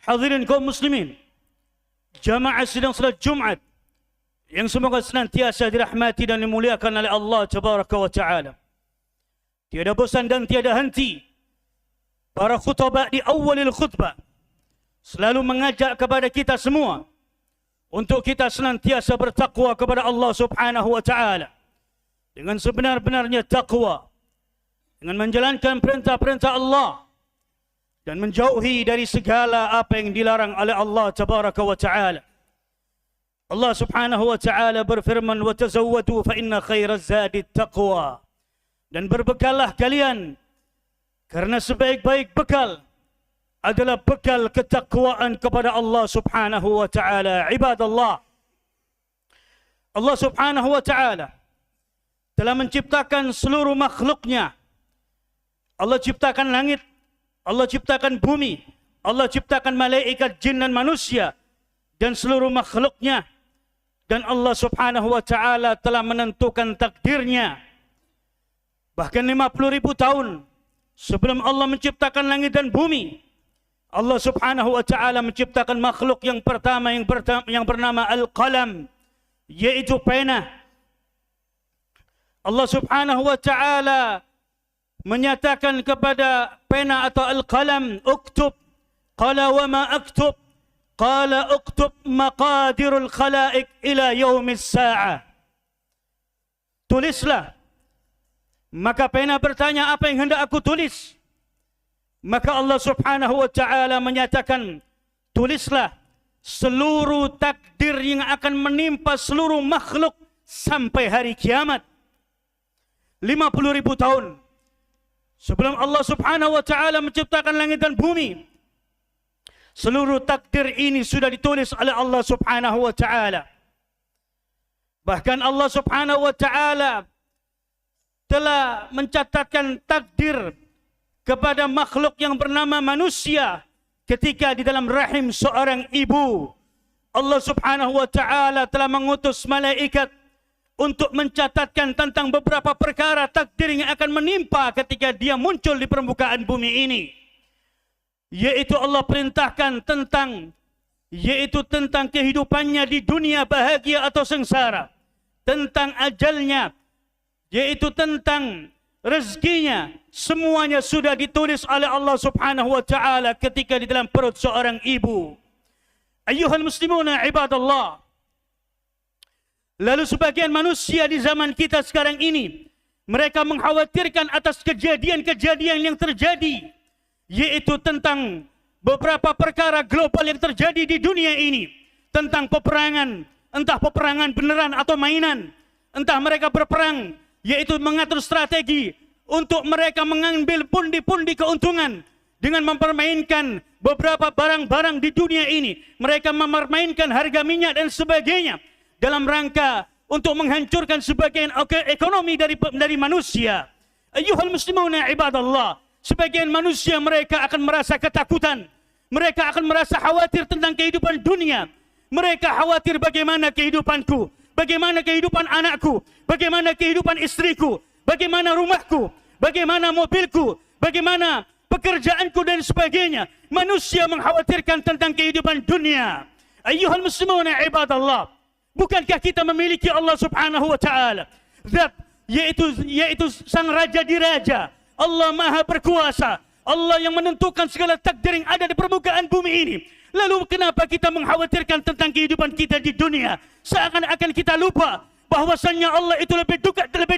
Hadirin kaum muslimin, jamaah sidang salat Jumat yang semoga senantiasa dirahmati dan dimuliakan oleh Allah Tabaraka wa Ta'ala. Tiada bosan dan tiada henti para khutbah di awalil khutbah selalu mengajak kepada kita semua untuk kita senantiasa bertakwa kepada Allah Subhanahu wa Ta'ala dengan sebenar-benarnya takwa, dengan menjalankan perintah-perintah Allah dan menjauhi dari segala apa yang dilarang oleh Allah Tabaraka wa Ta'ala. Allah Subhanahu wa Ta'ala berfirman, "Wa tazawwadu fa inna khairaz zadi taqwa." Dan berbekallah kalian, karena sebaik-baik bekal adalah bekal ketakwaan kepada Allah Subhanahu wa Ta'ala. Ibadallah, Allah Subhanahu wa Ta'ala telah menciptakan seluruh makhluknya. Allah ciptakan langit, Allah ciptakan bumi, Allah ciptakan malaikat, jin dan manusia dan seluruh makhluknya. Dan Allah Subhanahu wa Ta'ala telah menentukan takdirnya. Bahkan 50.000 tahun sebelum Allah menciptakan langit dan bumi, Allah Subhanahu wa Ta'ala menciptakan makhluk yang pertama yang bernama Al-Qalam, yaitu pena. Allah Subhanahu wa Ta'ala menyatakan kepada pena atau Al-Qalam, "Uktub." Qala wa ma aktub? Qala uktub maqadirul khalaik ila yaumis sa'ah. Tulislah. Maka pena bertanya, apa yang hendak aku tulis? Maka Allah Subhanahu wa Ta'ala menyatakan, tulislah seluruh takdir yang akan menimpa seluruh makhluk sampai hari kiamat. 50.000 tahun sebelum Allah Subhanahu wa Ta'ala menciptakan langit dan bumi, seluruh takdir ini sudah ditulis oleh Allah Subhanahu wa Ta'ala. Bahkan Allah Subhanahu wa Ta'ala telah mencatatkan takdir kepada makhluk yang bernama manusia ketika di dalam rahim seorang ibu. Allah Subhanahu wa Ta'ala telah mengutus malaikat untuk mencatatkan tentang beberapa perkara takdir yang akan menimpa ketika dia muncul di permukaan bumi ini. Yaitu Allah perintahkan tentang kehidupannya di dunia, bahagia atau sengsara, tentang ajalnya, yaitu tentang rezekinya. Semuanya sudah ditulis oleh Allah Subhanahu wa Ta'ala ketika di dalam perut seorang ibu. Ayyuhal muslimuna ibadallah. Lalu sebagian manusia di zaman kita sekarang ini, mereka mengkhawatirkan atas kejadian-kejadian yang terjadi, yaitu tentang beberapa perkara global yang terjadi di dunia ini, tentang peperangan, entah peperangan beneran atau mainan, entah mereka berperang, yaitu mengatur strategi untuk mereka mengambil pundi-pundi keuntungan dengan mempermainkan beberapa barang-barang di dunia ini. Mereka mempermainkan harga minyak dan sebagainya dalam rangka untuk menghancurkan sebagian ekonomi dari manusia. Ayyuhal muslimuna ibadallah. Sebagian manusia mereka akan merasa ketakutan. Mereka akan merasa khawatir tentang kehidupan dunia. Mereka khawatir bagaimana kehidupanku, bagaimana kehidupan anakku, bagaimana kehidupan istriku, bagaimana rumahku, bagaimana mobilku, bagaimana pekerjaanku dan sebagainya. Manusia mengkhawatirkan tentang kehidupan dunia. Ayyuhal muslimuna ibadallah. Bukankah kita memiliki Allah Subhanahu wa Ta'ala, zat yaitu sang raja di raja, Allah maha berkuasa, Allah yang menentukan segala takdir yang ada di permukaan bumi ini. Lalu kenapa kita mengkhawatirkan tentang kehidupan kita di dunia? Seakan-akan kita lupa bahwasannya Allah itu lebih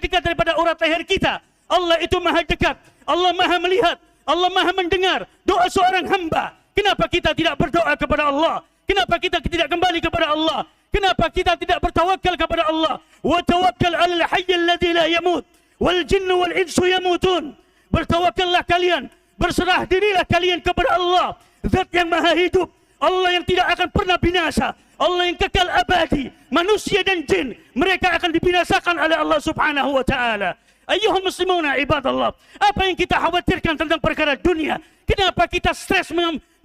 dekat daripada urat leher kita. Allah itu maha dekat, Allah maha melihat, Allah maha mendengar doa seorang hamba. Kenapa kita tidak berdoa kepada Allah? Kenapa kita tidak kembali kepada Allah? Kenapa kita tidak bertawakal kepada Allah? Wa tawakkal 'alal hayyil ladzi la yamut wal jinnu wal insu yamutun. Bertawakallah kalian, berserah dirilah kalian kepada Allah, zat yang maha hidup, Allah yang tidak akan pernah binasa, Allah yang kekal abadi. Manusia dan jin mereka akan dibinasakan oleh Allah Subhanahu wa Ta'ala. Ayyuhal muslimuna ibadallah. Apa yang kita khawatirkan tentang perkara dunia? Kenapa kita stres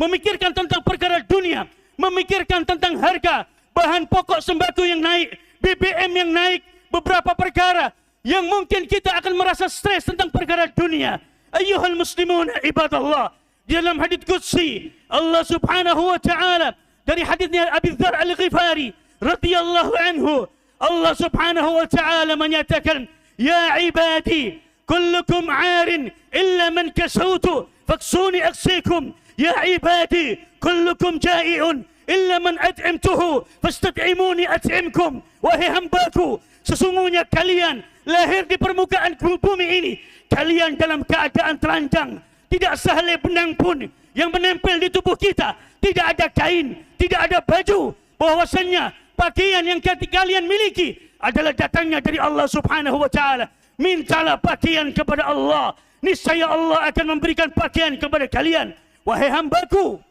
memikirkan tentang perkara dunia? Memikirkan tentang harga bahan pokok sembako yang naik, BBM yang naik, beberapa perkara yang mungkin kita akan merasa stres tentang perkara dunia. Ayyuhal muslimun ibadallah. Di dalam hadis qudsi Allah Subhanahu wa taala dari hadisnya Abi Dzar Al-Ghifari radhiyallahu anhu, Allah Subhanahu wa taala menyatakan, "Ya ibadi, kullukum 'arin illa man kasautu faksuni aksikum. Ya ibadi, kullukum ja'iun illa man at'imtuhu fastat'imuni at'imkum." Wahai hambaku, sesungguhnya kalian lahir di permukaan bumi ini, kalian dalam keadaan telanjang, tidak sehelai benang pun yang menempel di tubuh kita, tidak ada kain, tidak ada baju, bahwasannya pakaian yang kalian miliki adalah datangnya dari Allah Subhanahu wa taala. Mintalah pakaian kepada Allah, niscaya Allah akan memberikan pakaian kepada kalian. Wahai hambaku,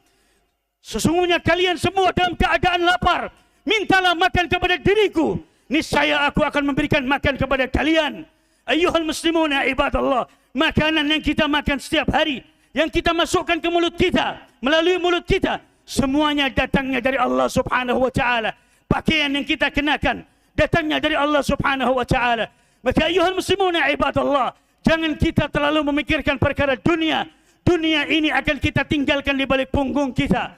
sesungguhnya kalian semua dalam keadaan lapar, mintalah makan kepada diriku, niscaya aku akan memberikan makan kepada kalian. Ayyuhal muslimuna ibadallah, makanan yang kita makan setiap hari, yang kita masukkan ke mulut kita, melalui mulut kita, semuanya datangnya dari Allah Subhanahu wa taala. Pakaian yang kita kenakan datangnya dari Allah Subhanahu wa taala. Maka ayyuhal muslimuna ibadallah, jangan kita terlalu memikirkan perkara dunia. Dunia ini akan kita tinggalkan di balik punggung kita.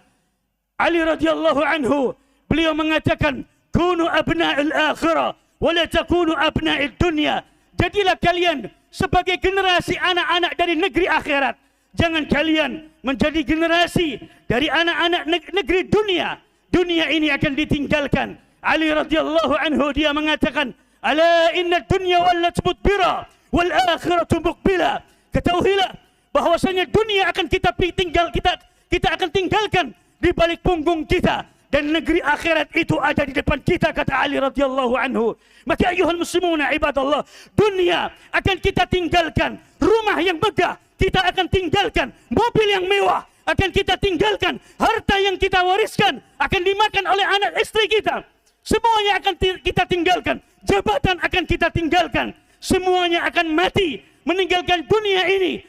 Ali radhiyallahu anhu, beliau mengatakan, "Kunu abna'il akhirah wa la takunu abna'id dunya." Jadilah kalian sebagai generasi anak-anak dari negeri akhirat. Jangan kalian menjadi generasi dari anak-anak negeri dunia. Dunia ini akan ditinggalkan. Ali radhiyallahu anhu dia mengatakan, "Ala inna dunya wallat mudbira wal akhiratu muqbila." Ketahuilah bahwasanya dunia akan kita akan tinggalkan di balik punggung kita, dan negeri akhirat itu ada di depan kita, kata Ali radhiyallahu anhu. Maka ayuhal muslimuna ibadallah, dunia akan kita tinggalkan, rumah yang megah kita akan tinggalkan, mobil yang mewah akan kita tinggalkan, harta yang kita wariskan akan dimakan oleh anak istri kita, semuanya akan kita tinggalkan, jabatan akan kita tinggalkan, semuanya akan mati, meninggalkan dunia ini.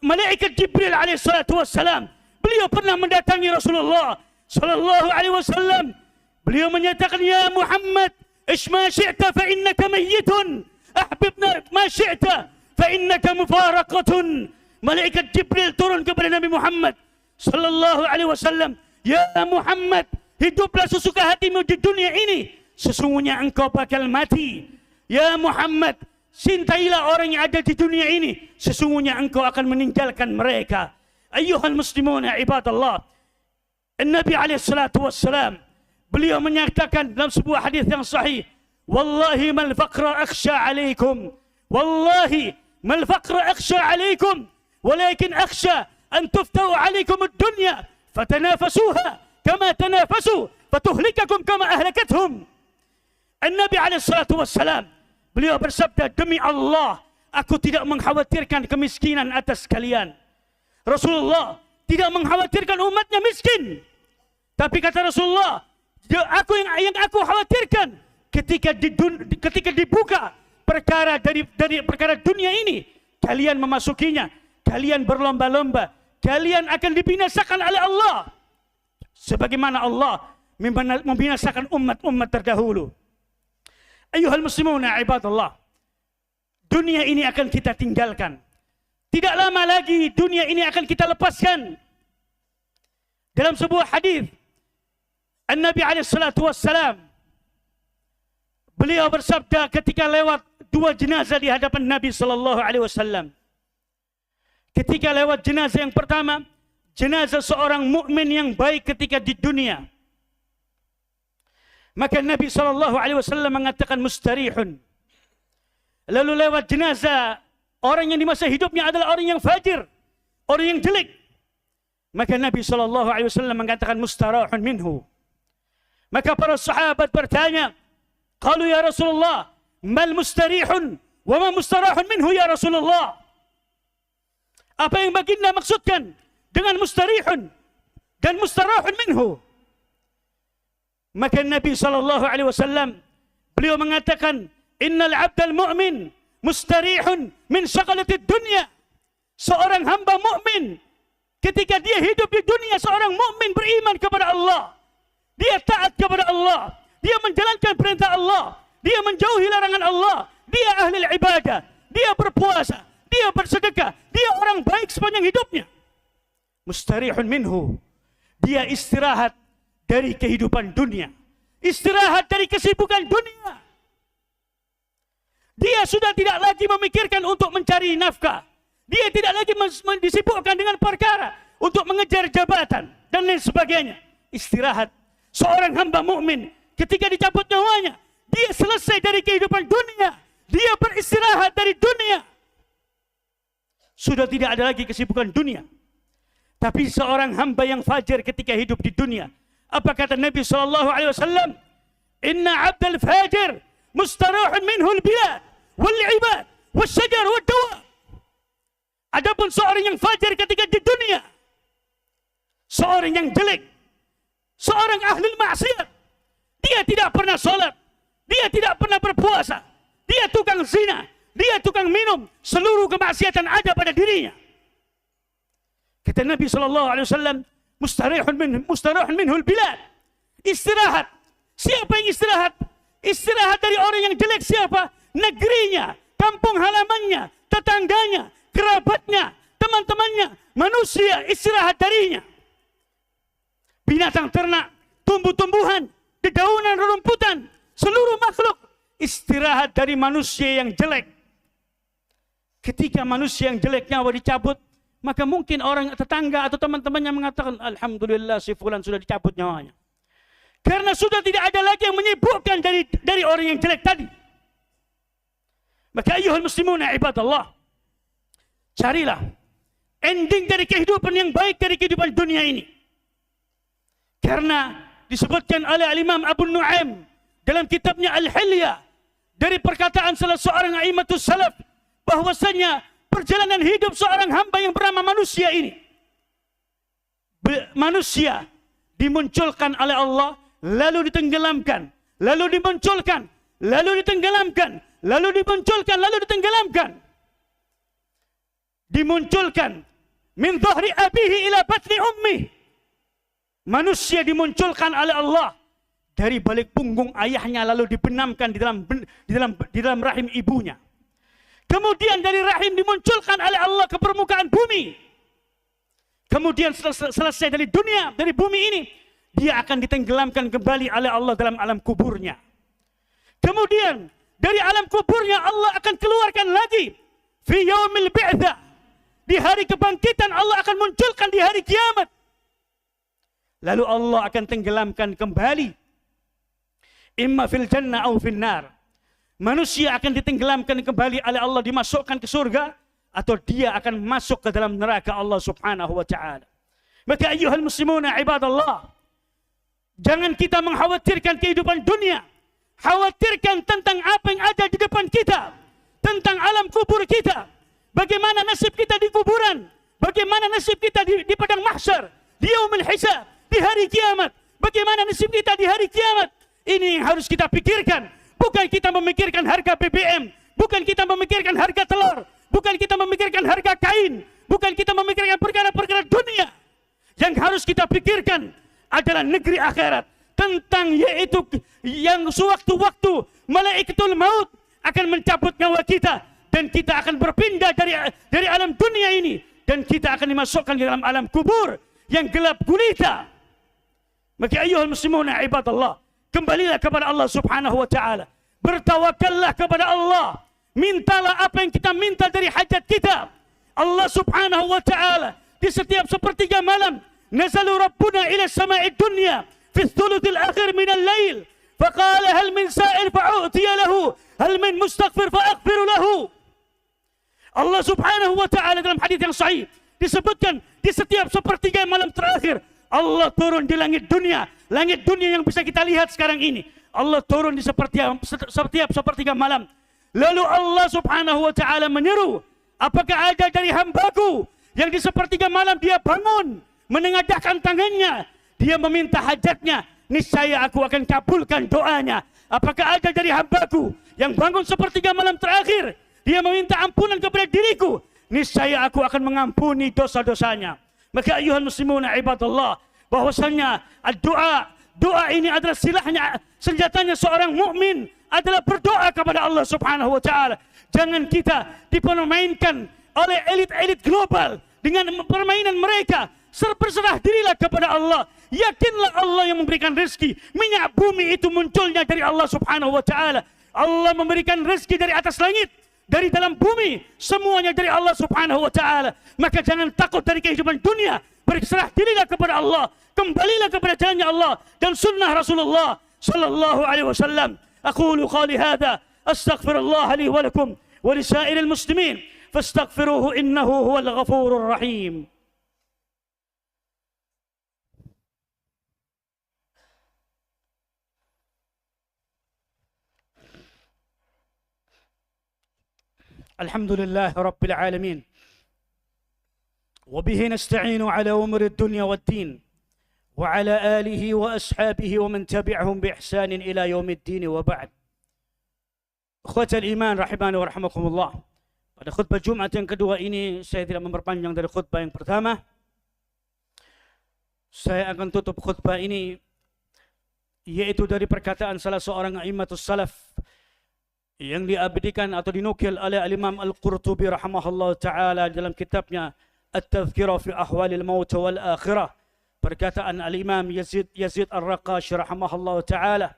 Malaikat Jibril alaihi salatu wassalam, beliau pernah mendatangi Rasulullah sallallahu alaihi wasallam. Beliau menyatakan, "Ya Muhammad, ish ma syi'ta fa innaka mayyitun, ahbibna ma syi'ta fa innaka mufaraqatun." Malaikat Jibril turun kepada Nabi Muhammad sallallahu alaihi wasallam, "Ya Muhammad, hiduplah sesuka hatimu di dunia ini, sesungguhnya engkau bakal mati. Ya Muhammad, cintailah orang yang ada di dunia ini, sesungguhnya engkau akan meninggalkan mereka." Ayyuhal muslimuna ibadallah, Nabi alaihi salatu wassalam, beliau menyatakan dalam sebuah hadis yang sahih, "Wallahi mal faqra akhsha alaikum, wallahi mal faqra akhsha alaikum, walakin akhsha an tuftau alaikum ad-dunya fatanafasuha kama tanafasu fatuhlikakum kama ahlakathum." Nabi alaihi salatu wassalam, beliau bersabda, "Demi Allah, aku tidak mengkhawatirkan kemiskinan atas kalian." Rasulullah tidak mengkhawatirkan umatnya miskin. Tapi kata Rasulullah, yang aku khawatirkan ketika dibuka perkara dari perkara dunia ini, kalian memasukinya, kalian berlomba-lomba, kalian akan dibinasakan oleh Allah sebagaimana Allah membinasakan umat-umat terdahulu. Ayyuhal muslimuna ibadallah, dunia ini akan kita tinggalkan. Tidak lama lagi dunia ini akan kita lepaskan. Dalam sebuah hadis, Nabi alaihi salatu wassalam, beliau bersabda ketika lewat dua jenazah di hadapan Nabi sallallahu alaihi wasallam. Ketika lewat jenazah yang pertama, jenazah seorang mukmin yang baik ketika di dunia, maka Nabi sallallahu alaihi wasallam mengatakan mustarihun. Lalu lewat jenazah orang yang di masa hidupnya adalah orang yang fajir, orang yang jelek, maka Nabi sallallahu alaihi wasallam mengatakan mustarahun minhu. Maka para sahabat bertanya, qalu ya Rasulullah, mal mustarihun wa ma mustarahun minhu ya Rasulullah? Apa yang baginda maksudkan dengan mustarihun dan mustarahun minhu? Maka Nabi sallallahu alaihi wasallam beliau mengatakan, innal 'abdal mu'min mustarihun min syaghalatid dunya. Seorang hamba mukmin ketika dia hidup di dunia, seorang mukmin beriman kepada Allah, dia taat kepada Allah, dia menjalankan perintah Allah, dia menjauhi larangan Allah, dia ahli ibadah, dia berpuasa, dia bersedekah, dia orang baik sepanjang hidupnya. mustarihun minhu. Dia istirahat dari kehidupan dunia. Istirahat dari kesibukan dunia. Dia sudah tidak lagi memikirkan untuk mencari nafkah. Dia tidak lagi disibukkan dengan perkara untuk mengejar jabatan dan lain sebagainya. Istirahat. Seorang hamba mukmin ketika dicabut nyawanya, dia selesai dari kehidupan dunia. Dia beristirahat dari dunia. Sudah tidak ada lagi kesibukan dunia. Tapi seorang hamba yang fajar ketika hidup di dunia, apa kata Nabi SAW? Inna abdal fajir mustarahun minhul bilad wal ibad wal syajar wal dawa. Adapun seorang yang fajar ketika di dunia, seorang yang jelek, seorang ahli maksiat, dia tidak pernah sholat, dia tidak pernah berpuasa, dia tukang zina, dia tukang minum, seluruh kemaksiatan ada pada dirinya. Kata Nabi SAW, mustarihun minhul bilad. Istirahat. Siapa yang istirahat? Istirahat dari orang yang jelek siapa? Negerinya, kampung halamannya, tetangganya, kerabatnya, teman-temannya, manusia istirahat darinya. Binatang ternak, tumbuh-tumbuhan, dedaunan, rerumputan, seluruh makhluk istirahat dari manusia yang jelek. Ketika manusia yang jelek nyawa dicabut, maka mungkin orang tetangga atau teman-temannya mengatakan, alhamdulillah si fulan sudah dicabut nyawanya. Karena sudah tidak ada lagi yang menyibukkan dari orang yang jelek tadi. Maka ayyuhal muslimuna ibadallah, carilah ending dari kehidupan yang baik dari kehidupan dunia ini. Karena disebutkan oleh Al-Imam Abu Nu'aim dalam kitabnya Al-Hilya dari perkataan salah seorang a'immatus salaf, bahwasanya perjalanan hidup seorang hamba yang bernama manusia ini, manusia dimunculkan oleh Allah, lalu ditenggelamkan, lalu dimunculkan, lalu ditenggelamkan, lalu dimunculkan, lalu ditenggelamkan. Dimunculkan min dhahri abihi ila batni ummi. Manusia dimunculkan oleh Allah dari balik punggung ayahnya, lalu dibenamkan di dalam rahim ibunya. Kemudian dari rahim dimunculkan oleh Allah ke permukaan bumi. Kemudian selesai dari dunia, dari bumi ini, dia akan ditenggelamkan kembali oleh Allah dalam alam kuburnya. Kemudian dari alam kuburnya Allah akan keluarkan lagi fi yaumil bi'tsah. Di hari kebangkitan Allah akan munculkan di hari kiamat. Lalu Allah akan tenggelamkan kembali. Imma fil jannah au fil nar. Manusia akan ditenggelamkan kembali oleh Allah, dimasukkan ke surga, atau dia akan masuk ke dalam neraka Allah subhanahu wa ta'ala. Maka ayyuhal muslimuna ibadallah, jangan kita mengkhawatirkan kehidupan dunia. Khawatirkan tentang apa yang ada di depan kita, tentang alam kubur kita. Bagaimana nasib kita di kuburan, bagaimana nasib kita di padang mahsyar, di yaumul hisab, di hari kiamat. Bagaimana nasib kita di hari kiamat? Ini yang harus kita pikirkan. Bukan kita memikirkan harga BBM, bukan kita memikirkan harga telur, bukan kita memikirkan harga kain, bukan kita memikirkan perkara-perkara dunia. Yang harus kita pikirkan adalah negeri akhirat, tentang yaitu yang sewaktu-waktu malaikatul maut akan mencabut nyawa kita, dan kita akan berpindah dari alam dunia ini, dan kita akan dimasukkan ke dalam alam kubur yang gelap gulita. Maka ayyuhal muslimuna ibadallah, kembalilah kepada Allah subhanahu wa ta'ala. Bertawakallah kepada Allah. Mintalah apa yang kita minta dari hajat kita. Allah subhanahu wa ta'ala di setiap sepertiga malam, nazalu rabbuna ila sama'id dunya fi thuluthil akhir minal lail. Faqala hal min sa'il fa'u'tiya lahu, hal min mustaghfir fa'aghfiru lahu. Allah subhanahu wa ta'ala dalam hadis yang sahih disebutkan di setiap sepertiga malam terakhir Allah turun di langit dunia yang bisa kita lihat sekarang ini. Allah turun di setiap sepertiga malam. Lalu Allah subhanahu wa ta'ala menyeru, apakah ada dari hambaku yang di sepertiga malam dia bangun, menengadahkan tangannya, dia meminta hajatnya, niscaya aku akan kabulkan doanya. Apakah ada dari hambaku yang bangun sepertiga malam terakhir, dia meminta ampunan kepada diriku, niscaya aku akan mengampuni dosa-dosanya. Maka ayyuhal muslimuna ibadallah, bahwasanya doa ini adalah senjatanya seorang mukmin adalah berdoa kepada Allah subhanahu wa ta'ala. Jangan kita dipermainkan oleh elit-elit global dengan permainan mereka berserah dirilah kepada Allah. Yakinlah Allah yang memberikan rezeki. Minyak bumi itu munculnya dari Allah subhanahu wa ta'ala. Allah memberikan rezeki dari atas langit, dari dalam bumi, semuanya dari Allah subhanahu wa ta'ala. Maka jangan takut dari kehidupan dunia. Berserah dirilah kepada Allah. Kembalilah kepada jalannya Allah dan sunnah Rasulullah sallallahu alaihi wasallam. Aqulu qali hadha astaghfirullah li wa lakum wa li sa'iril muslimin fastaghfiruhu innahu huwal ghafurur rahim. Alhamdulillah Rabbil Alamin. Wabihi nasta'inu ala umuri dunya wad din. Wa ala alihi wa ashabihi wa man tabi'ahum bi ihsanin ila yaumiddin wa ba'd. Ikhwatal iman rahimani wa rahimakumullah. Pada khutbah Jumat yang kedua ini saya tidak memperpanjang dari khutbah yang pertama. Saya akan tutup khutbah ini yaitu dari perkataan salah seorang a'immatus salaf yang diabadikan atau dinukil oleh Imam Al-Qurtubi rahimahullah ta'ala dalam kitabnya At-Tadhkirah fi Ahwalil Maut wal Akhirah. Perkataan Al-Imam Yazid Ar-Raqash rahimahullah ta'ala.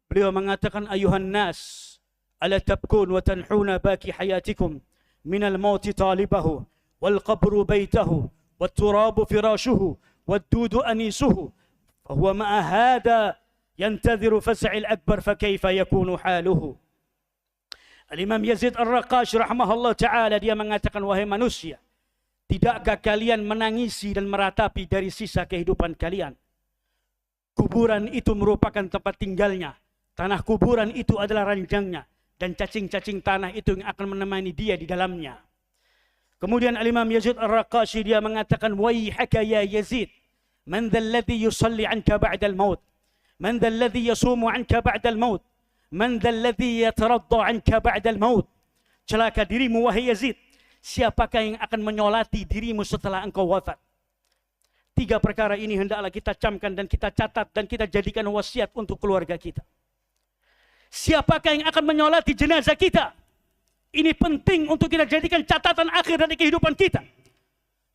Beliau mengatakan, ayuhan nas, ala tabkun wa tanhuna baki hayatikum minal mauti talibahu wal qabru baytahu wat turabu firashuhu wad dudu anisuhu fahuwa ma'a hada yantadhiru fas'il akbar fakaifa yakunu haluhu. Al-Imam Yazid Ar-Raqash rahimahullah ta'ala dia mengatakan, wahai manusia, tidakkah kalian menangisi dan meratapi dari sisa kehidupan kalian? Kuburan itu merupakan tempat tinggalnya. Tanah kuburan itu adalah ranjangnya. Dan cacing-cacing tanah itu yang akan menemani dia di dalamnya. Kemudian Al-Imam Yazid Ar-Raqashi dia mengatakan, waihaka ya Yazid, man dhalladhi yusalli anka ba'dal maut? Man dhalladhi yasumu anka ba'dal maut? Man dhalladhi yataradda anka ba'dal maut? Celaka dirimu wahai Yazid, siapakah yang akan menyolati dirimu setelah engkau wafat? Tiga perkara ini hendaklah kita camkan dan kita catat dan kita jadikan wasiat untuk keluarga kita. Siapakah yang akan menyolati jenazah kita? Ini penting untuk kita jadikan catatan akhir dari kehidupan kita.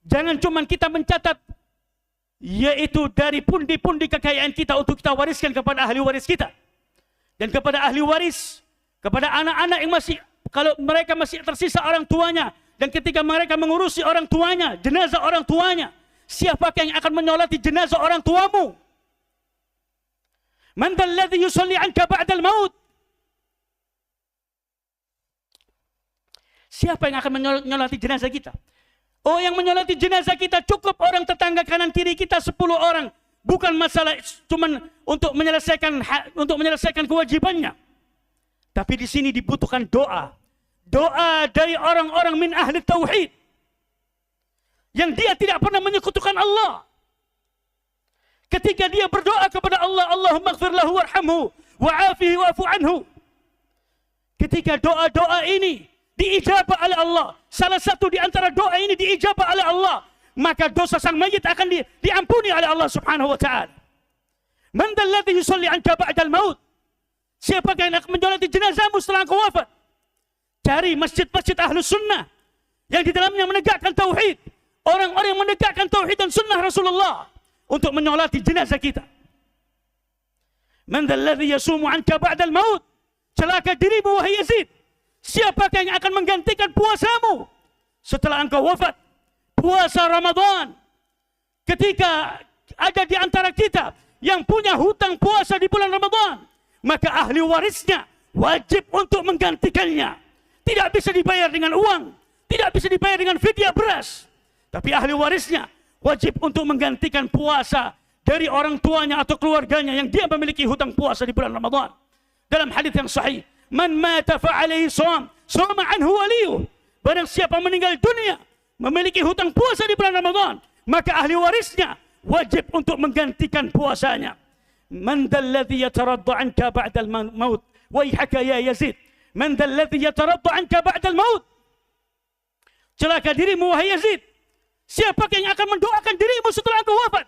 Jangan cuma kita mencatat, yaitu dari pundi-pundi kekayaan kita untuk kita wariskan kepada ahli waris kita. Dan kepada ahli waris, kepada anak-anak yang masih, kalau mereka masih tersisa orang tuanya, dan ketika mereka mengurusi orang tuanya, jenazah orang tuanya, siapakah yang akan menyolati jenazah orang tuamu? Man dhalladhi yusalli anka ba'dal maut? Siapa yang akan menyolati jenazah kita? Oh, yang menyolati jenazah kita cukup orang tetangga kanan kiri kita 10 orang. Bukan masalah cuman untuk menyelesaikan kewajibannya. Tapi di sini dibutuhkan doa. Doa dari orang-orang min ahli tauhid. Yang dia tidak pernah menyekutukan Allah. Ketika dia berdoa kepada Allah, Allahumma ighfir lahu warhamhu wa'afihi wa'fu anhu. Ketika doa-doa ini diijabah oleh Allah, salah satu di antara doa ini diijabah oleh Allah, maka dosa sang mayit akan diampuni oleh Allah subhanahu wa ta'ala. Man dhalladhi yusalli anka ba'dal maut? Siapakah yang akan menjolati jenazahmu setelah engkau wafat? Cari masjid-masjid ahlus sunnah yang di dalamnya menegakkan tauhid. Orang-orang yang menegakkan tauhid dan sunnah Rasulullah untuk menyolati jenazah kita. Man dhalladhi yasumu anka ba'dal maut? Celaka dirimu wahai Yazid. Siapakah yang akan menggantikan puasamu setelah engkau wafat? Puasa Ramadan. Ketika ada di antara kita yang punya hutang puasa di bulan Ramadan, maka ahli warisnya wajib untuk menggantikannya. Tidak bisa dibayar dengan uang, tidak bisa dibayar dengan fidyah beras. Tapi ahli warisnya wajib untuk menggantikan puasa dari orang tuanya atau keluarganya yang dia memiliki hutang puasa di bulan Ramadan. Dalam hadis yang sahih, man mata fa'alaihi shawm, shawma anhu waliyuh. Barang siapa meninggal dunia memiliki hutang puasa di bulan Ramadan, maka ahli warisnya wajib untuk menggantikan puasanya. Man dhalladhi yataradda anka ba'dal maut? Waihaka ya Yazid, man dhalladhi yataradda anka ba'dal maut? Celaka dirimu wahai Yazid. Siapa yang akan mendoakan dirimu setelah engkau wafat?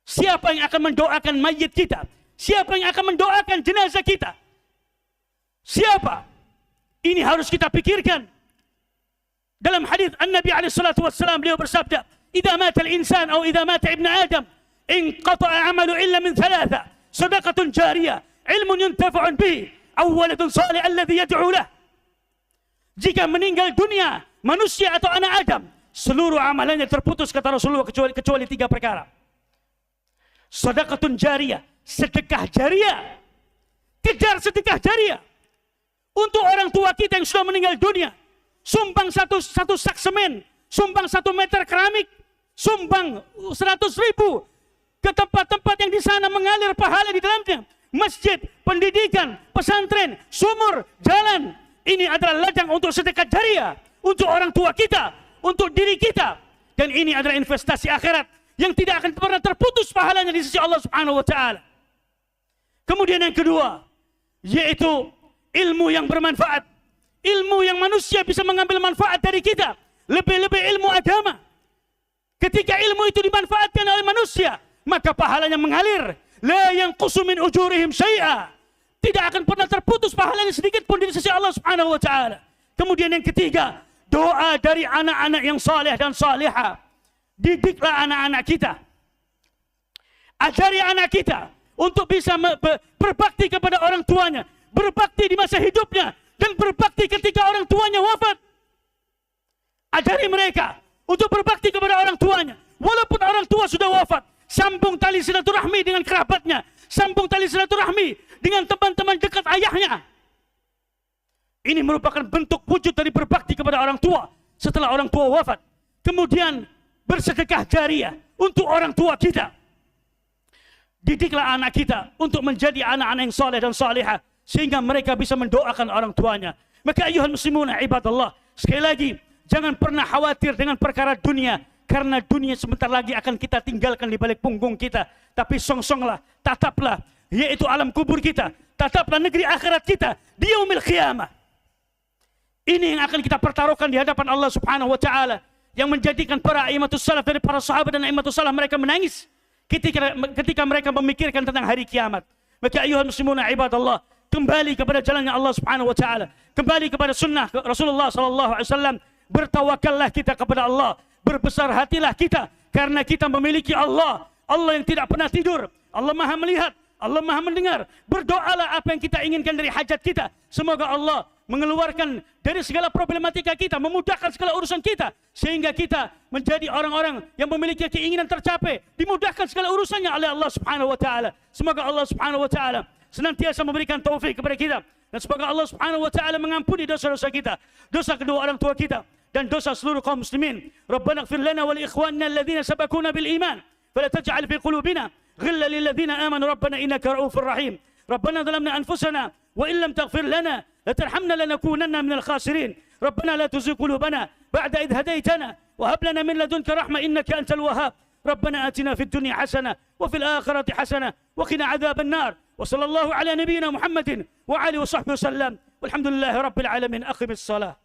Siapa yang akan mendoakan mayit kita? Siapa yang akan mendoakan jenazah kita? Siapa? Ini harus kita pikirkan. Dalam hadis An-Nabi SAW beliau bersabda, "Idza mata al-insan atau idza mata ibnu Adam, inqata'a 'amalu illa min thalatha, sadaqatun jariyah, ilmun yuntafa'un bihi, aw waladun salih alladhi yad'u lah." Jika meninggal dunia manusia atau anak Adam, seluruh amalannya terputus kata Rasulullah kecuali 3 perkara. Sadaqatun jariyah, sedekah jariah. Kejar sedekah jariah. Untuk orang tua kita yang sudah meninggal dunia, sumbang satu sak semen, sumbang 1 meter keramik, sumbang 100.000 ke tempat-tempat yang di sana mengalir pahala di dalamnya. Masjid, pendidikan, pesantren, sumur, jalan. Ini adalah ladang untuk sedekah jariah. Untuk orang tua kita, untuk diri kita. Dan ini adalah investasi akhirat yang tidak akan pernah terputus pahalanya di sisi Allah Subhanahu wa Ta'ala. Kemudian yang kedua, yaitu ilmu yang bermanfaat. Ilmu yang manusia bisa mengambil manfaat dari kita. Lebih-lebih ilmu agama. Ketika ilmu itu dimanfaatkan oleh manusia, maka pahalanya mengalir. La yanqusu min ujurihim syai'a. Tidak akan pernah terputus pahalanya sedikit pun di sisi Allah Subhanahu wa Ta'ala. Kemudian yang ketiga, doa dari anak-anak yang saleh dan salihah. Didiklah anak-anak kita. Ajari anak kita untuk bisa berbakti kepada orang tuanya. Berbakti di masa hidupnya. Dan berbakti ketika orang tuanya wafat. Ajari mereka untuk berbakti kepada orang tuanya. Walaupun orang tua sudah wafat. Sambung tali silaturahmi dengan kerabatnya. Sambung tali silaturahmi dengan teman-teman dekat ayahnya. Ini merupakan bentuk wujud dari berbakti kepada orang tua setelah orang tua wafat. Kemudian bersedekah jariah untuk orang tua kita. Didiklah anak kita untuk menjadi anak-anak yang saleh dan salihah sehingga mereka bisa mendoakan orang tuanya. Maka ayuhal muslimuna ibadallah, sekali lagi jangan pernah khawatir dengan perkara dunia, karena dunia sebentar lagi akan kita tinggalkan di balik punggung kita. Tapi songsonglah, tataplah, yaitu alam kubur kita, tataplah negeri akhirat kita di yaumil qiyamah. Ini yang akan kita pertaruhkan di hadapan Allah Subhanahu wa Ta'ala, yang menjadikan para aimatus salaf dari para sahabat dan aimatus salaf mereka menangis ketika mereka memikirkan tentang hari kiamat. Maka ayuhal muslimuna ibadallah, kembali kepada jalannya Allah Subhanahu wa Ta'ala, kembali kepada sunnah Rasulullah sallallahu alaihi wasallam. Bertawakallah kita kepada Allah, berbesar hatilah kita karena kita memiliki Allah, Allah yang tidak pernah tidur, Allah Maha melihat, Allah Maha mendengar. Berdoalah apa yang kita inginkan dari hajat kita. Semoga Allah mengeluarkan dari segala problematika kita, memudahkan segala urusan kita, sehingga kita menjadi orang-orang yang memiliki keinginan tercapai, dimudahkan segala urusannya oleh Allah Subhanahu wa Ta'ala. Semoga Allah Subhanahu wa Ta'ala senantiasa memberikan taufik kepada kita, dan semoga Allah Subhanahu wa Ta'ala mengampuni dosa-dosa kita, dosa kedua orang tua kita, dan dosa seluruh kaum muslimin. Rabbana ighfir lana wa li ikhwanina alladhina sabaquna bil iman, fala taj'al fi qulubina ghillan lil ladzina amanu rabbana innaka ra'ufur rahim. Rabbana zalamna anfusana wa in lam taghfir lana latarhamna lanakunanna minal khasirin. Rabbana la tuzigh qulubana ba'da idh hadaytana wa hab lana min ladunka rahmah innaka antal wahhab. ربنا آتنا في الدنيا حسنة وفي الآخرة حسنة وقنا عذاب النار وصلى الله على نبينا محمد وعلى وصحبه وسلم والحمد لله رب العالمين. أقم الصلاة.